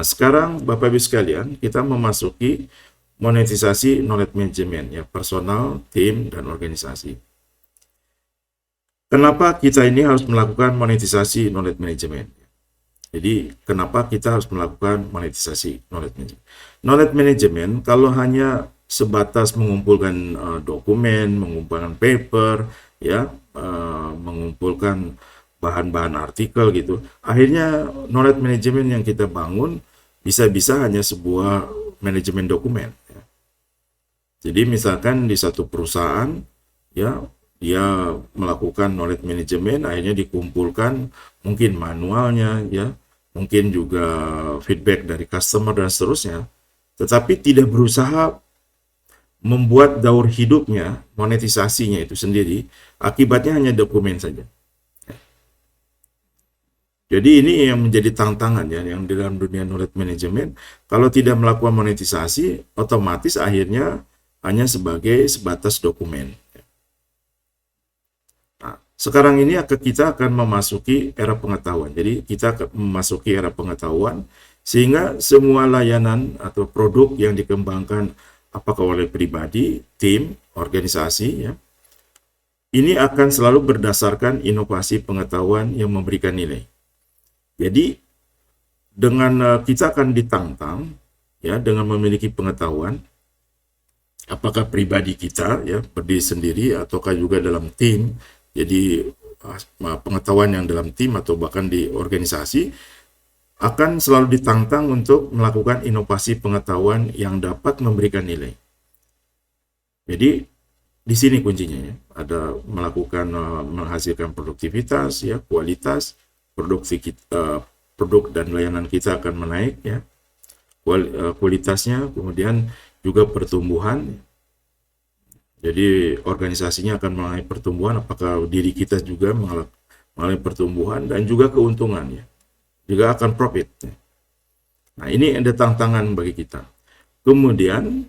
Nah, sekarang Bapak Ibu sekalian, kita memasuki monetisasi knowledge management, ya, personal, tim, dan organisasi. Kenapa kita ini harus melakukan monetisasi knowledge management? Jadi, kenapa kita harus melakukan monetisasi knowledge management? Knowledge management, kalau hanya sebatas mengumpulkan dokumen, mengumpulkan paper, ya, mengumpulkan bahan-bahan artikel gitu, akhirnya knowledge management yang kita bangun bisa-bisa hanya sebuah manajemen dokumen. Ya. Jadi, misalkan di satu perusahaan, ya, dia melakukan knowledge management, akhirnya dikumpulkan mungkin manualnya, ya, mungkin juga feedback dari customer dan seterusnya, tetapi tidak berusaha membuat daur hidupnya, monetisasinya itu sendiri, akibatnya hanya dokumen saja. Jadi ini yang menjadi tantangan, ya, yang di dalam dunia knowledge management, kalau tidak melakukan monetisasi, otomatis akhirnya hanya sebatas dokumen. Sekarang ini kita akan memasuki era pengetahuan. Jadi kita akan memasuki era pengetahuan sehingga semua layanan atau produk yang dikembangkan apakah oleh pribadi, tim, organisasi, ya, ini akan selalu berdasarkan inovasi pengetahuan yang memberikan nilai. Jadi dengan kita akan ditantang, ya, dengan memiliki pengetahuan apakah pribadi kita, ya, berdiri sendiri ataukah juga dalam tim. Jadi pengetahuan yang dalam tim atau bahkan di organisasi akan selalu ditantang untuk melakukan inovasi pengetahuan yang dapat memberikan nilai. Jadi di sini kuncinya, ya, ada melakukan menghasilkan produktivitas, ya, kualitas produk dan layanan kita akan menaik, ya, kualitasnya, kemudian juga pertumbuhan. Jadi organisasinya akan mengalami pertumbuhan, apakah diri kita juga mengalami pertumbuhan dan juga keuntungannya, juga akan profit. Nah, ini ada tantangan bagi kita. Kemudian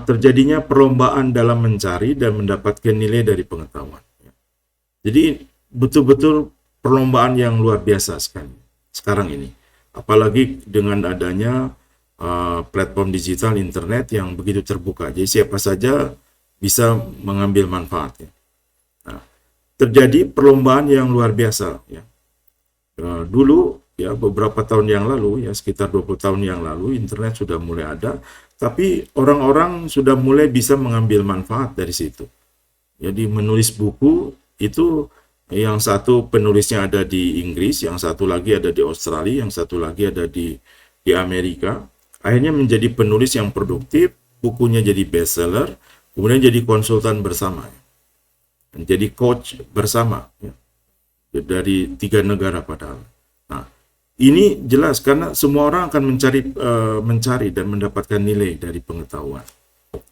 terjadinya perlombaan dalam mencari dan mendapatkan nilai dari pengetahuan. Jadi betul-betul perlombaan yang luar biasa sekali sekarang ini, apalagi dengan adanya platform digital internet yang begitu terbuka. Jadi siapa saja bisa mengambil manfaatnya. Nah, terjadi perlombaan yang luar biasa, ya. Dulu, ya, beberapa tahun yang lalu, ya, sekitar 20 tahun yang lalu internet sudah mulai ada, tapi orang-orang sudah mulai bisa mengambil manfaat dari situ. Jadi menulis buku itu, yang satu penulisnya ada di Inggris, yang satu lagi ada di Australia, yang satu lagi ada di Amerika. Akhirnya menjadi penulis yang produktif, bukunya jadi bestseller, kemudian jadi konsultan bersama, menjadi coach bersama, ya, dari 3 negara padahal. Nah, ini jelas karena semua orang akan mencari dan mendapatkan nilai dari pengetahuan.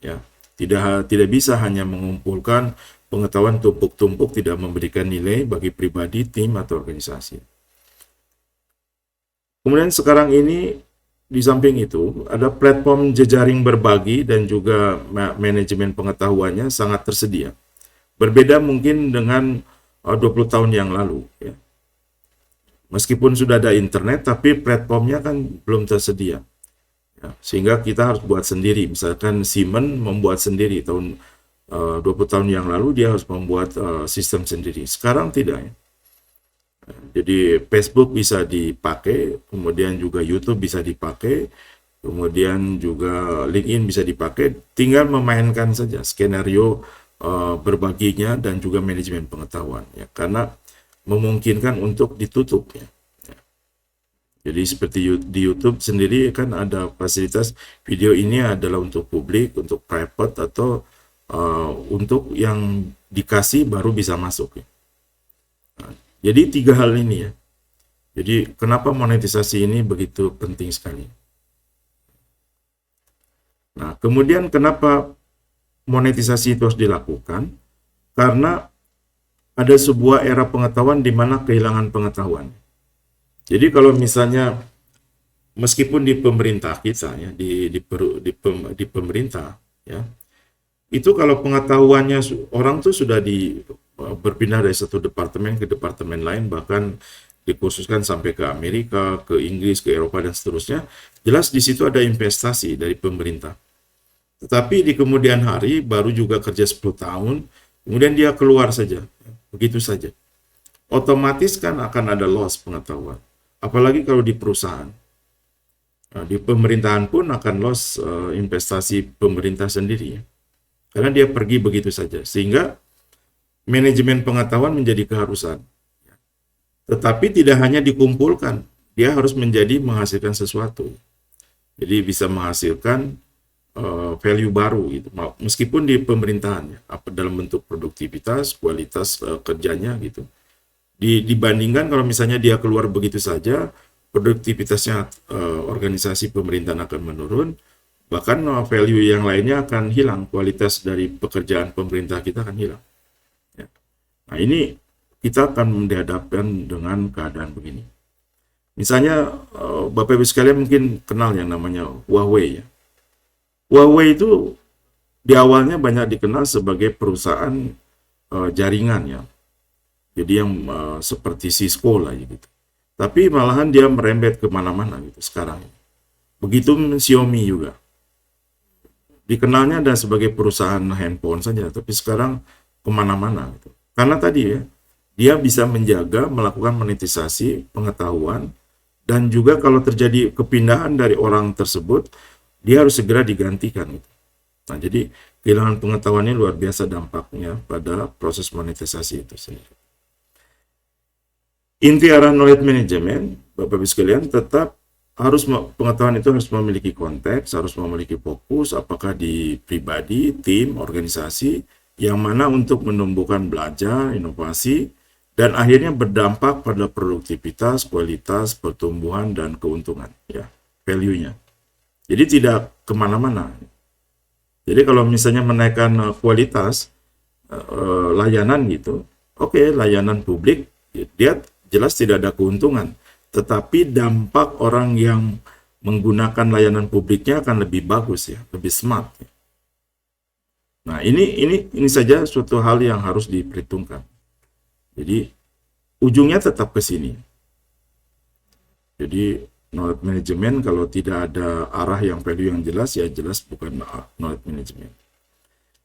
Ya, tidak bisa hanya mengumpulkan pengetahuan tumpuk-tumpuk, tidak memberikan nilai bagi pribadi, tim, atau organisasi. Kemudian sekarang ini, di samping itu, ada platform jejaring berbagi dan juga manajemen pengetahuannya sangat tersedia. Berbeda mungkin dengan 20 tahun yang lalu, ya. Meskipun sudah ada internet, tapi platformnya kan belum tersedia. Ya, sehingga kita harus buat sendiri. Misalkan Siemens membuat sendiri tahun 20 tahun yang lalu, dia harus membuat sistem sendiri. Sekarang tidak, ya. Jadi Facebook bisa dipakai, kemudian juga YouTube bisa dipakai, kemudian juga LinkedIn bisa dipakai, tinggal memainkan saja skenario berbaginya dan juga manajemen pengetahuan, ya, karena memungkinkan untuk ditutup, ya. Jadi seperti di YouTube sendiri kan ada fasilitas video ini adalah untuk publik, untuk private, atau untuk yang dikasih baru bisa masuk, ya. Jadi 3 hal ini, ya. Jadi kenapa monetisasi ini begitu penting sekali. Nah, kemudian kenapa monetisasi itu harus dilakukan? Karena ada sebuah era pengetahuan di mana kehilangan pengetahuan. Jadi kalau misalnya meskipun di pemerintah kita, ya, di pemerintah, ya, itu kalau pengetahuannya orang tuh sudah berpindah dari satu departemen ke departemen lain, bahkan dikhususkan sampai ke Amerika, ke Inggris, ke Eropa dan seterusnya, jelas di situ ada investasi dari pemerintah. Tetapi di kemudian hari baru juga kerja 10 tahun, kemudian dia keluar saja, begitu saja. Otomatis kan akan ada loss pengetahuan. Apalagi kalau di perusahaan. Nah, di pemerintahan pun akan loss investasi pemerintah sendiri. Karena dia pergi begitu saja. Sehingga manajemen pengetahuan menjadi keharusan. Tetapi tidak hanya dikumpulkan, dia harus menjadi menghasilkan sesuatu. Jadi bisa menghasilkan value baru gitu. Meskipun di pemerintahan ya, apa dalam bentuk produktivitas, kualitas kerjanya gitu. Dibandingkan kalau misalnya dia keluar begitu saja, produktivitasnya organisasi pemerintahan akan menurun, bahkan value yang lainnya akan hilang, kualitas dari pekerjaan pemerintah kita akan hilang. Ya. Nah ini kita akan dihadapkan dengan keadaan begini. Misalnya Bapak Ibu sekalian mungkin kenal yang namanya Huawei ya. Huawei itu di awalnya banyak dikenal sebagai perusahaan jaringan ya. Jadi yang seperti Cisco lah gitu. Tapi malahan dia merembet kemana-mana gitu sekarang. Begitu Xiaomi juga. Dikenalnya dan sebagai perusahaan handphone saja, tapi sekarang kemana-mana gitu. Karena tadi ya, dia bisa menjaga, melakukan monetisasi pengetahuan, dan juga kalau terjadi kepindahan dari orang tersebut, dia harus segera digantikan. Gitu. Nah, jadi kehilangan pengetahuannya luar biasa dampaknya pada proses monetisasi itu sendiri. Inti arah knowledge management, Bapak-Ibu sekalian, tetap harus pengetahuan itu harus memiliki konteks, harus memiliki fokus, apakah di pribadi, tim, organisasi, yang mana untuk menumbuhkan belajar, inovasi, dan akhirnya berdampak pada produktivitas, kualitas, pertumbuhan, dan keuntungan, ya, value-nya. Jadi tidak kemana-mana. Jadi kalau misalnya menaikkan kualitas layanan gitu, oke, layanan publik, dia jelas tidak ada keuntungan. Tetapi dampak orang yang menggunakan layanan publiknya akan lebih bagus ya, lebih smart. Ya. Nah ini saja suatu hal yang harus diperhitungkan. Jadi ujungnya tetap ke sini. Jadi knowledge management kalau tidak ada arah yang value yang jelas, ya jelas bukan knowledge management.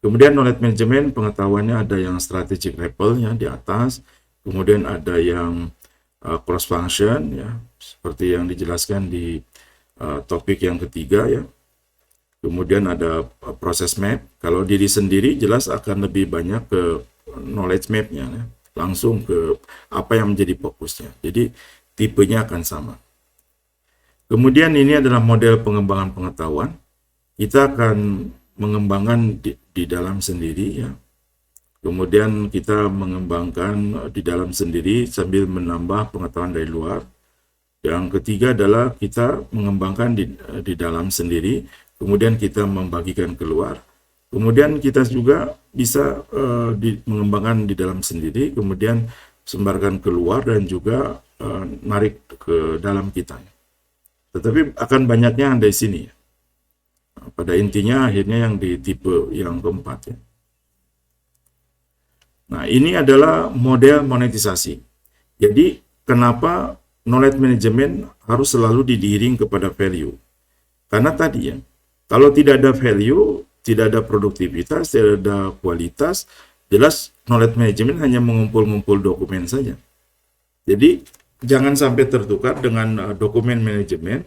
Kemudian knowledge management pengetahuannya ada yang strategic levelnya di atas, kemudian ada yang cross function ya, seperti yang dijelaskan di topik yang ketiga ya. Kemudian ada proses map. Kalau diri sendiri jelas akan lebih banyak ke knowledge mapnya ya, langsung ke apa yang menjadi fokusnya. Jadi tipenya akan sama. Kemudian ini adalah model pengembangan pengetahuan. Kita akan mengembangkan di dalam sendiri ya. Kemudian kita mengembangkan di dalam sendiri sambil menambah pengetahuan dari luar. Yang ketiga adalah kita mengembangkan di dalam sendiri, kemudian kita membagikan keluar. Kemudian kita juga bisa mengembangkan di dalam sendiri, kemudian sebarkan keluar dan juga narik ke dalam kita. Tetapi akan banyaknya di sini. Pada intinya akhirnya yang di tipe yang keempat ya. Nah, ini adalah model monetisasi. Jadi, kenapa knowledge management harus selalu didiring kepada value? Karena tadi ya, kalau tidak ada value, tidak ada produktivitas, tidak ada kualitas, jelas knowledge management hanya mengumpul-ngumpul dokumen saja. Jadi, jangan sampai tertukar dengan dokumen manajemen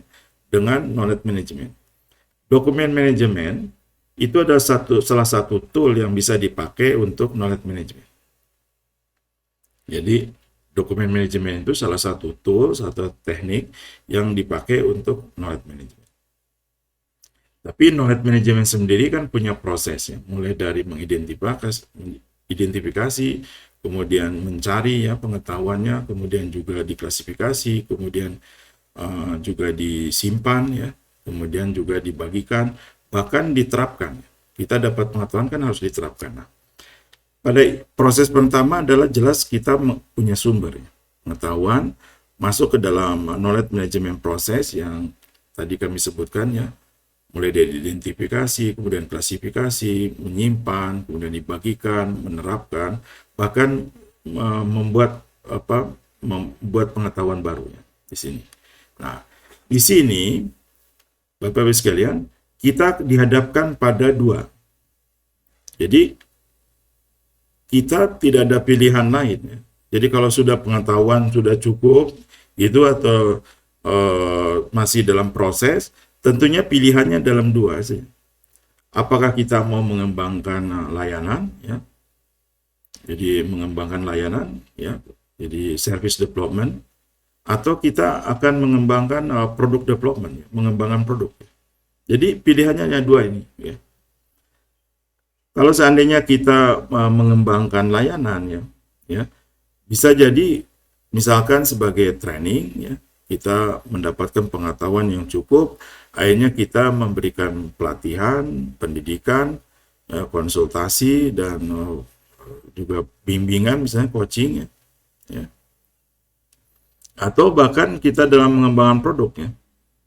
dengan knowledge management. Dokumen manajemen itu ada salah satu tool yang bisa dipakai untuk knowledge management. Jadi dokumen manajemen itu salah satu tool, satu teknik yang dipakai untuk knowledge management. Tapi knowledge management sendiri kan punya proses ya, mulai dari mengidentifikasi, kemudian mencari ya pengetahuannya, kemudian juga diklasifikasi, kemudian juga disimpan ya, kemudian juga dibagikan, bahkan diterapkan. Kita dapat pengetahuan kan harus diterapkan. Nah, pada proses pertama adalah jelas kita punya sumber ya. Pengetahuan masuk ke dalam knowledge management proses yang tadi kami sebutkan ya, mulai dari identifikasi, kemudian klasifikasi, menyimpan, kemudian dibagikan, menerapkan, bahkan membuat membuat pengetahuan baru ya, di sini. Nah, di sini Bapak Ibu sekalian, kita dihadapkan pada dua. Jadi kita tidak ada pilihan lain ya. Jadi kalau sudah pengetahuan sudah cukup itu atau masih dalam proses, tentunya pilihannya dalam dua sih. Apakah kita mau mengembangkan layanan ya. Jadi mengembangkan layanan ya. Jadi service development, atau kita akan mengembangkan product development, ya, mengembangkan produk. Jadi pilihannya hanya dua ini ya. Kalau seandainya kita mengembangkan layanan ya, bisa jadi misalkan sebagai training ya, kita mendapatkan pengetahuan yang cukup, akhirnya kita memberikan pelatihan, pendidikan, ya, konsultasi dan juga bimbingan misalnya coaching ya. Atau bahkan kita dalam mengembangkan produknya.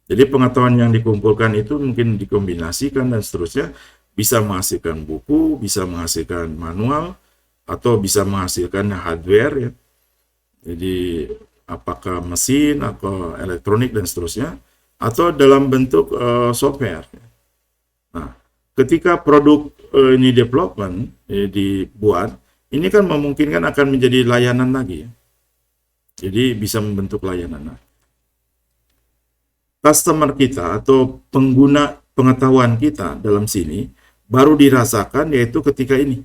Jadi pengetahuan yang dikumpulkan itu mungkin dikombinasikan dan seterusnya, bisa menghasilkan buku, bisa menghasilkan manual, atau bisa menghasilkan hardware ya. Jadi apakah mesin atau elektronik dan seterusnya, atau dalam bentuk software. Nah, ketika produk ini development dibuat, ini kan memungkinkan akan menjadi layanan lagi ya. Jadi bisa membentuk layanan. Nah, customer kita atau pengguna pengetahuan kita dalam sini baru dirasakan yaitu ketika ini.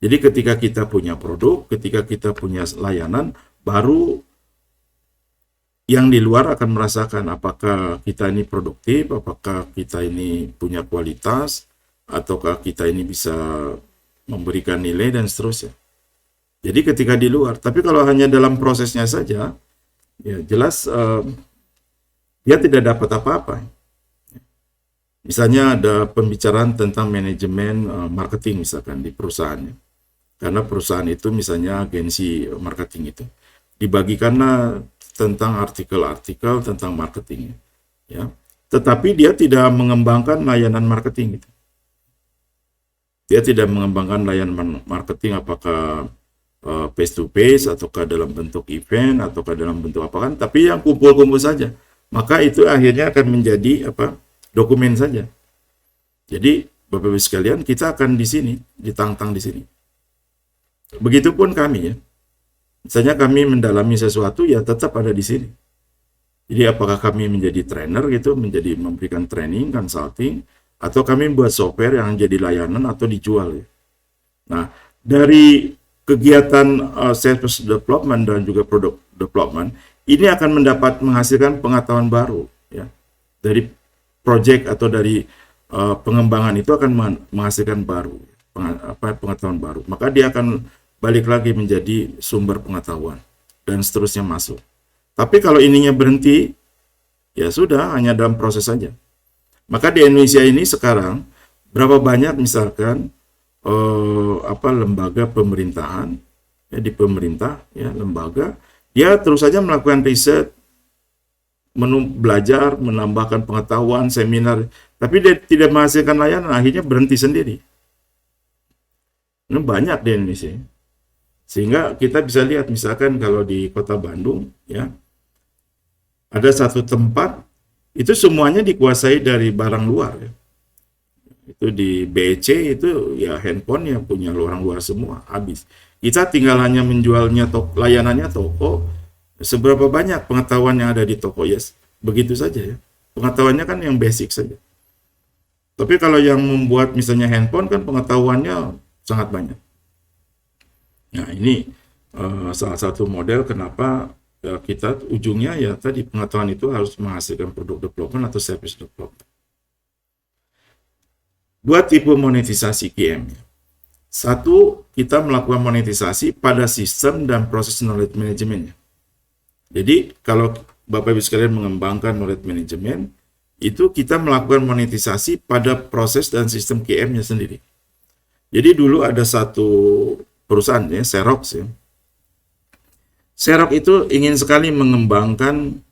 Jadi ketika kita punya produk, ketika kita punya layanan, baru yang di luar akan merasakan apakah kita ini produktif, apakah kita ini punya kualitas, ataukah kita ini bisa memberikan nilai dan seterusnya. Jadi ketika di luar, tapi kalau hanya dalam prosesnya saja, ya jelas dia tidak dapat apa-apa. Misalnya ada pembicaraan tentang manajemen marketing misalkan di perusahaannya. Karena perusahaan itu misalnya agensi marketing itu. Dibagikanlah tentang artikel-artikel tentang marketing. Ya. Tetapi dia tidak mengembangkan layanan marketing. Gitu. Dia tidak mengembangkan layanan marketing apakah face to face ataukah dalam bentuk event ataukah dalam bentuk apa kan. Tapi yang kumpul-kumpul saja. Maka itu akhirnya akan menjadi dokumen saja. Jadi Bapak Ibu sekalian, kita akan di sini, ditantang di sini. Begitupun kami ya. Misalnya kami mendalami sesuatu ya tetap ada di sini. Jadi apakah kami menjadi trainer gitu, menjadi memberikan training, consulting, atau kami buat software yang jadi layanan atau dijual ya. Nah, dari kegiatan service development dan juga product development, ini akan menghasilkan pengetahuan baru ya. Dari project atau dari pengembangan itu akan menghasilkan pengetahuan baru. Maka dia akan balik lagi menjadi sumber pengetahuan dan seterusnya masuk. Tapi kalau ininya berhenti, ya sudah hanya dalam proses saja. Maka di Indonesia ini sekarang berapa banyak misalkan lembaga pemerintahan ya, di pemerintah ya lembaga dia terus saja melakukan riset, belajar, menambahkan pengetahuan, seminar, tapi dia tidak menghasilkan layanan, akhirnya berhenti sendiri. Ini banyak di Indonesia. Sehingga kita bisa lihat, misalkan kalau di Kota Bandung, ya, ada satu tempat, itu semuanya dikuasai dari barang luar. Ya. Itu di BEC, itu ya handphone yang punya orang luar semua, habis. Kita tinggal hanya menjualnya, layanannya toko, seberapa banyak pengetahuan yang ada di toko, yes, begitu saja ya. Pengetahuannya kan yang basic saja. Tapi kalau yang membuat misalnya handphone kan pengetahuannya sangat banyak. Nah ini salah satu model kenapa kita ujungnya ya tadi pengetahuan itu harus menghasilkan produk development atau service development. Buat tipe monetisasi QM. Satu, kita melakukan monetisasi pada sistem dan proses knowledge manajemennya. Jadi kalau Bapak Ibu sekalian mengembangkan knowledge management, itu kita melakukan monetisasi pada proses dan sistem QM-nya sendiri. Jadi dulu ada satu perusahaan ya, Xerox ya. Xerox itu ingin sekali mengembangkan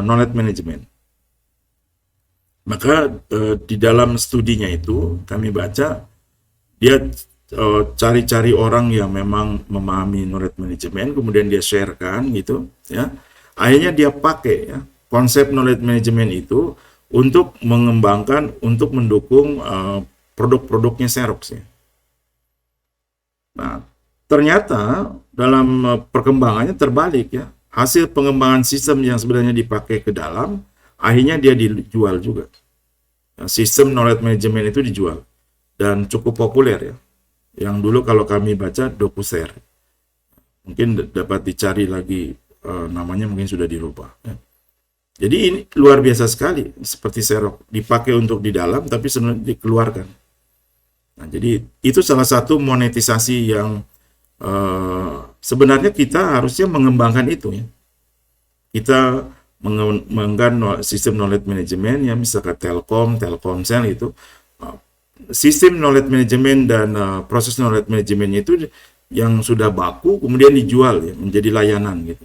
knowledge management. Maka di dalam studinya itu kami baca dia cari-cari orang yang memang memahami knowledge management, kemudian dia sharekan gitu ya. Akhirnya dia pakai ya konsep knowledge management itu untuk mengembangkan, untuk mendukung produk-produknya Xerox ya. Nah, ternyata dalam perkembangannya terbalik ya. Hasil pengembangan sistem yang sebenarnya dipakai ke dalam, akhirnya dia dijual juga. Nah, sistem knowledge management itu dijual dan cukup populer ya. Yang dulu kalau kami baca DocuShare. Mungkin dapat dicari lagi namanya, mungkin sudah dirubah ya. Jadi ini luar biasa sekali, seperti Xerox dipakai untuk di dalam tapi sebenarnya dikeluarkan. Nah, jadi itu salah satu monetisasi yang sebenarnya kita harusnya mengembangkan itu ya. Kita mengembangkan sistem knowledge management ya, misalkan Telkomsel itu sistem knowledge management dan proses knowledge management itu yang sudah baku kemudian dijual ya, menjadi layanan gitu.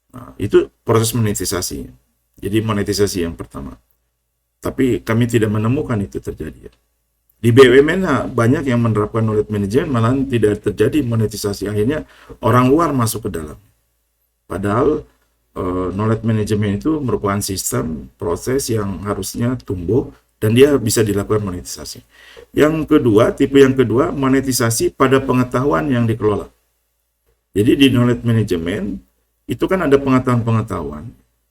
Nah, itu proses monetisasi. Jadi monetisasi yang pertama. Tapi kami tidak menemukan itu terjadi ya. Di BUMN banyak yang menerapkan knowledge management malah tidak terjadi monetisasi. Akhirnya orang luar masuk ke dalam. Padahal knowledge management itu merupakan sistem proses yang harusnya tumbuh dan dia bisa dilakukan monetisasi. Yang kedua, tipe yang kedua, monetisasi pada pengetahuan yang dikelola. Jadi di knowledge management itu kan ada pengetahuan-pengetahuan.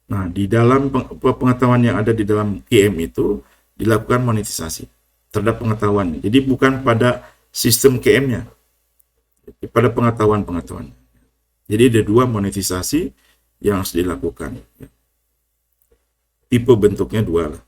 Nah, di dalam pengetahuan yang ada di dalam QM itu dilakukan monetisasi terhadap pengetahuan. Jadi bukan pada sistem QM-nya, pada pengetahuan-pengetahuan. Jadi ada dua monetisasi yang harus dilakukan. Tipe bentuknya dua lah.